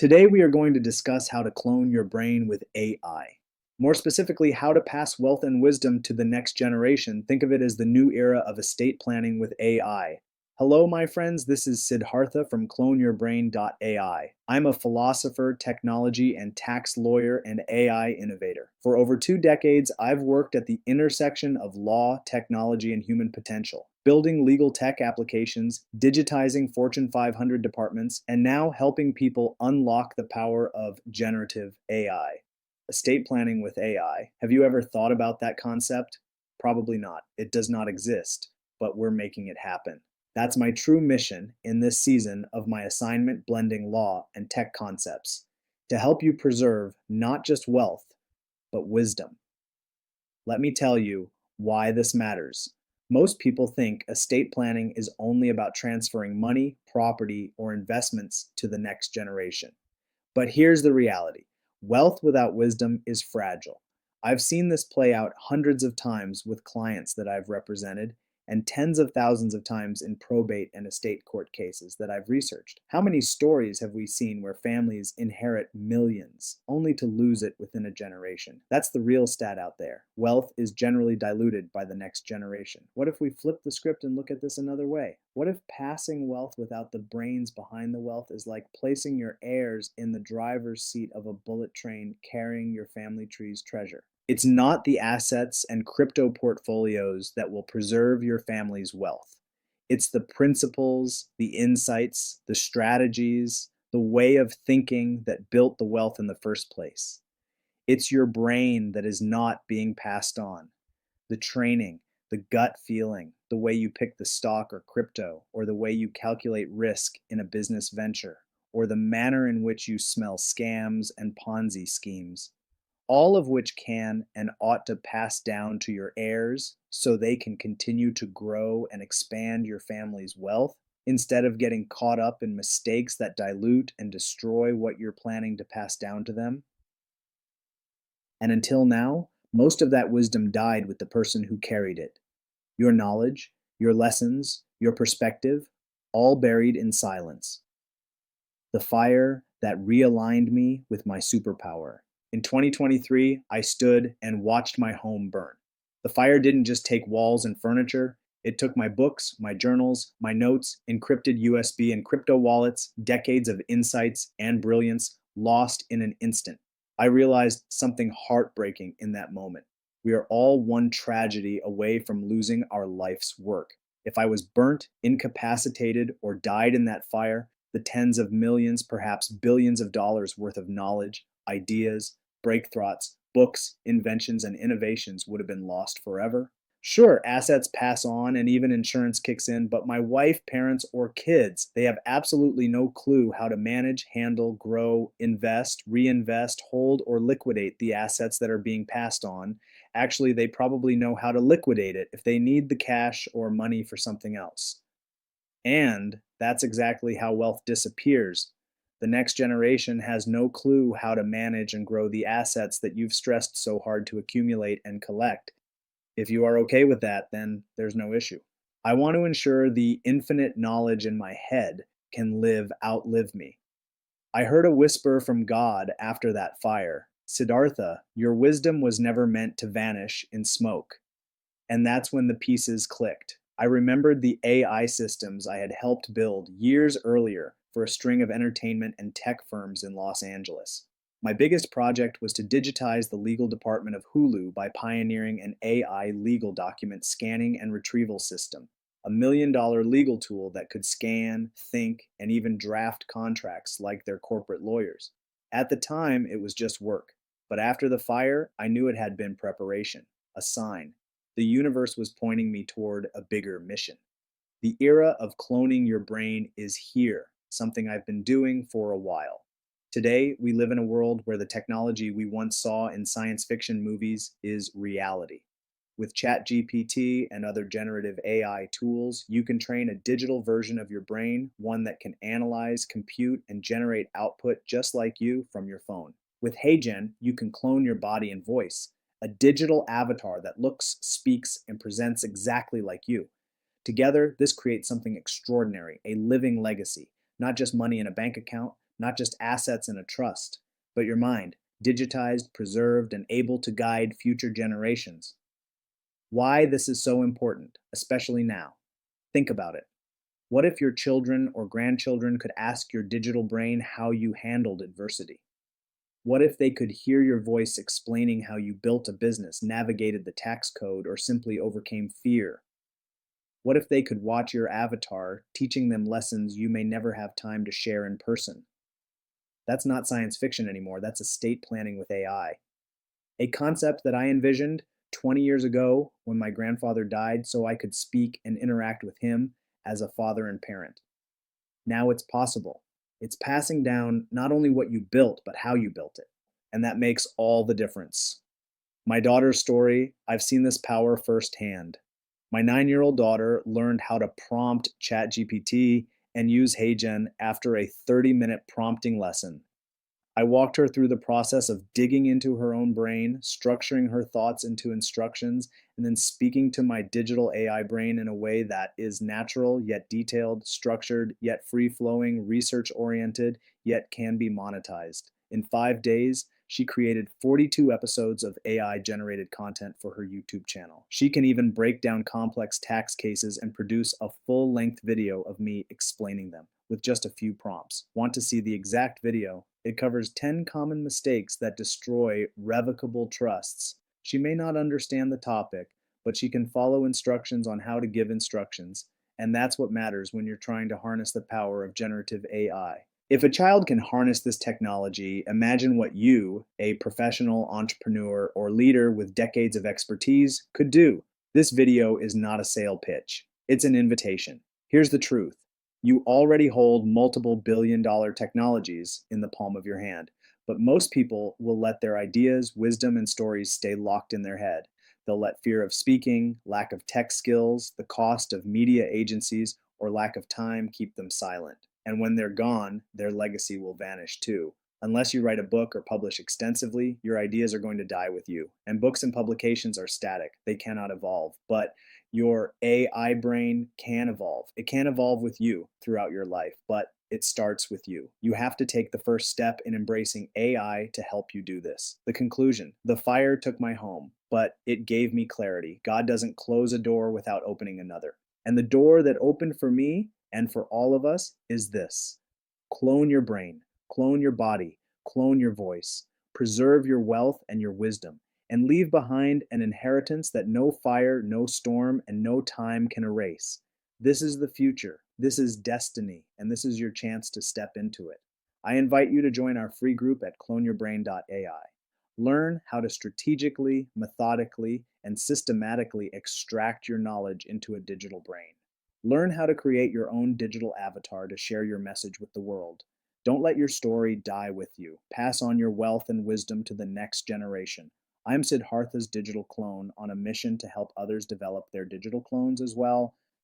Today, we are going to discuss how to clone your brain with AI. More specifically, how to pass wealth and wisdom to the next generation. Think of it as the new era of estate planning with AI. Hello, my friends. This is Sidhartha from cloneyourbrain.ai. I'm a philosopher, technology, and tax lawyer and AI innovator. For over 2 decades, I've worked at the intersection of law, technology, and human potential, building legal tech applications, digitizing Fortune 500 departments, and now helping people unlock the power of generative AI. Estate planning with AI. Have you ever thought about that concept? Probably not. It does not exist, but we're making it happen. That's my true mission in this season of my assignment blending law and tech concepts to help you preserve not just wealth, but wisdom. Let me tell you why this matters. Most people think estate planning is only about transferring money, property, or investments to the next generation. But here's the reality: wealth without wisdom is fragile. I've seen this play out hundreds of times with clients that I've represented, and tens of thousands of times in probate and estate court cases that I've researched. How many stories have we seen where families inherit millions only to lose it within a generation? That's the real stat out there. Wealth is generally diluted by the next generation. What if we flip the script and look at this another way? What if passing wealth without the brains behind the wealth is like placing your heirs in the driver's seat of a bullet train carrying your family tree's treasure? It's not the assets and crypto portfolios that will preserve your family's wealth. It's the principles, the insights, the strategies, the way of thinking that built the wealth in the first place. It's your brain that is not being passed on. The training, the gut feeling, the way you pick the stock or crypto, or the way you calculate risk in a business venture, or the manner in which you smell scams and Ponzi schemes, all of which can and ought to pass down to your heirs so they can continue to grow and expand your family's wealth instead of getting caught up in mistakes that dilute and destroy what you're planning to pass down to them. And until now, most of that wisdom died with the person who carried it. Your knowledge, your lessons, your perspective, all buried in silence. The fire that realigned me with my superpower. In 2023, I stood and watched my home burn. The fire didn't just take walls and furniture, it took my books, my journals, my notes, encrypted USB and crypto wallets, decades of insights and brilliance lost in an instant. I realized something heartbreaking in that moment. We are all one tragedy away from losing our life's work. If I was burnt, incapacitated, or died in that fire, the tens of millions, perhaps billions of dollars worth of knowledge, ideas, breakthroughs, books, inventions, and innovations would have been lost forever. Sure, assets pass on and even insurance kicks in, but my wife, parents, or kids, they have absolutely no clue how to manage, handle, grow, invest, reinvest, hold, or liquidate the assets that are being passed on. Actually, they probably know how to liquidate it if they need the cash or money for something else. And that's exactly how wealth disappears. The next generation has no clue how to manage and grow the assets that you've stressed so hard to accumulate and collect. If you are okay with that, then there's no issue. I want to ensure the infinite knowledge in my head can outlive me. I heard a whisper from God after that fire: Sidhartha, your wisdom was never meant to vanish in smoke. And that's when the pieces clicked. I remembered the AI systems I had helped build years earlier for a string of entertainment and tech firms in Los Angeles. My biggest project was to digitize the legal department of Hulu by pioneering an AI legal document scanning and retrieval system, $1 million legal tool that could scan, think, and even draft contracts like their corporate lawyers. At the time, it was just work, but after the fire, I knew it had been preparation, a sign. The universe was pointing me toward a bigger mission. The era of cloning your brain is here, something I've been doing for a while. Today, we live in a world where the technology we once saw in science fiction movies is reality. With ChatGPT and other generative AI tools, you can train a digital version of your brain, one that can analyze, compute, and generate output just like you from your phone. With HeyGen, you can clone your body and voice, a digital avatar that looks, speaks, and presents exactly like you. Together, this creates something extraordinary, a living legacy, not just money in a bank account, not just assets in a trust, but your mind, digitized, preserved, and able to guide future generations. Why this is so important, especially now. Think about it. What if your children or grandchildren could ask your digital brain how you handled adversity? What if they could hear your voice explaining how you built a business, navigated the tax code, or simply overcame fear? What if they could watch your avatar, teaching them lessons you may never have time to share in person? That's not science fiction anymore, that's estate planning with AI. A concept that I envisioned 20 years ago when my grandfather died so I could speak and interact with him as a father and parent. Now it's possible. It's passing down not only what you built, but how you built it. And that makes all the difference. My daughter's story, I've seen this power firsthand. My 9-year-old daughter learned how to prompt ChatGPT and use HeyGen after a 30-minute prompting lesson. I walked her through the process of digging into her own brain, structuring her thoughts into instructions, and then speaking to my digital AI brain in a way that is natural yet detailed, structured yet free flowing, research oriented yet can be monetized. In 5 days, she created 42 episodes of AI generated content for her YouTube channel. She can even break down complex tax cases and produce a full length video of me explaining them with just a few prompts. Want to see the exact video? It covers 10 common mistakes that destroy revocable trusts. She may not understand the topic, but she can follow instructions on how to give instructions, and that's what matters when you're trying to harness the power of generative AI. If a child can harness this technology, imagine what you, a professional entrepreneur or leader with decades of expertise, could do. This video is not a sale pitch, it's an invitation. Here's the truth. You already hold multiple billion-dollar technologies in the palm of your hand, but most people will let their ideas, wisdom, and stories stay locked in their head. They'll let fear of speaking, lack of tech skills, the cost of media agencies, or lack of time keep them silent. And when they're gone, their legacy will vanish too. Unless you write a book or publish extensively, your ideas are going to die with you. And books and publications are static, they cannot evolve. But your AI brain can evolve. It can evolve with you throughout your life, but it starts with you. You have to take the first step in embracing AI to help you do this. The conclusion: the fire took my home, but it gave me clarity. God doesn't close a door without opening another. And the door that opened for me and for all of us is this: clone your brain, clone your body, clone your voice, preserve your wealth and your wisdom, and leave behind an inheritance that no fire, no storm, and no time can erase. This is the future. This is destiny, and this is your chance to step into it. I invite you to join our free group at cloneyourbrain.ai. Learn how to strategically, methodically, and systematically extract your knowledge into a digital brain. Learn how to create your own digital avatar to share your message with the world. Don't let your story die with you. Pass on your wealth and wisdom to the next generation. I'm Sidhartha's digital clone on a mission to help others develop their digital clones as well.